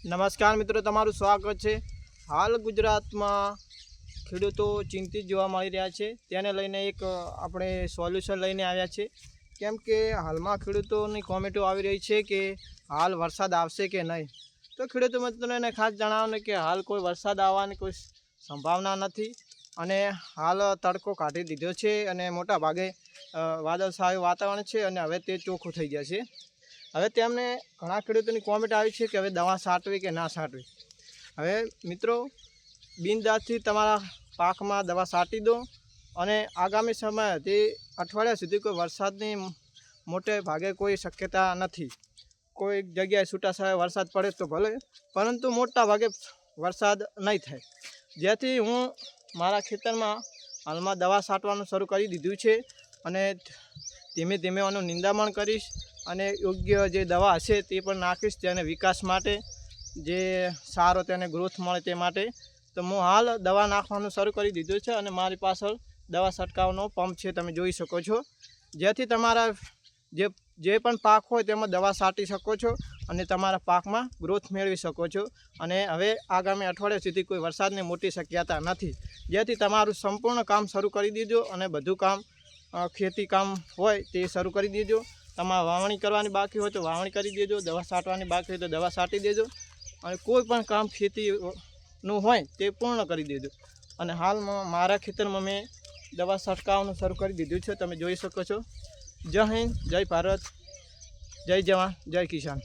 નમસ્કાર મિત્રો, તમારું સ્વાગત છે। હાલ ગુજરાતમાં ખેડૂતો ચિંતિત જોવા મળી રહ્યા છે, તેને લઈને એક આપણે સોલ્યુશન લઈને આવ્યા છે। કેમ કે હાલમાં ખેડૂતોની કોમેન્ટો આવી રહી છે કે હાલ વરસાદ આવશે કે નહીં। તો ખેડૂતો મિત્રોને ખાસ જણાવવાનું કે હાલ કોઈ વરસાદ આવવાની કોઈ સંભાવના નથી અને હાલ તડકો કાઢી દીધો છે અને મોટા ભાગે વાદળછાયું વાતાવરણ છે અને હવે તે ચોખ્ખું થઈ ગયા છે। હવે તેમને ઘણા ખેડૂતોની કોમેન્ટ આવી છે કે હવે દવા છાંટવી કે ના છાંટવી। હવે મિત્રો, બિનદાસથી તમારા પાકમાં દવા છાંટી દો અને આગામી સમય તે અઠવાડિયા સુધી કોઈ વરસાદની મોટે ભાગે કોઈ શક્યતા નથી। કોઈ જગ્યાએ છૂટાછવાયો વરસાદ પડે તો ભલે, પરંતુ મોટા ભાગે વરસાદ નહીં થાય, જેથી હું મારા ખેતરમાં હાલમાં દવા છાંટવાનું શરૂ કરી દીધું છે અને ધીમે ધીમે આનું નિંદામણ કરીશ અને યોગ્ય જે દવા હશે તે પણ નાખીશ, તેને વિકાસ માટે જે સારો તેને ગ્રોથ મળે તે માટે। તો હું હાલ દવા નાખવાનું શરૂ કરી દીધું છે અને મારી પાછળ દવા છંટકાવનો પંપ છે, તમે જોઈ શકો છો, જેથી તમારા જે પણ પાક હોય તેમાં દવા છાંટી શકો છો અને તમારા પાકમાં ગ્રોથ મેળવી શકો છો। અને હવે આગામી અઠવાડિયા સુધી કોઈ વરસાદની મોટી શક્યતા નથી, જેથી તમારું સંપૂર્ણ કામ શરૂ કરી દીધો અને બધું કામ ખેતી કામ હોય તે શરૂ કરી દેજો। તમારે વાવણી કરવાની બાકી હોય તો વાવણી કરી દેજો, દવા છાંટવાની બાકી હોય તો દવા છાંટી દેજો અને કોઈ પણ કામ ખેતીનું હોય તે પૂર્ણ કરી દેજો। અને હાલમાં મારા ખેતરમાં મેં દવા છંટકાવનું શરૂ કરી દીધું છે, તમે જોઈ શકો છો। જય હિન્દ, જય ભારત, જય જવાન, જય કિસાન।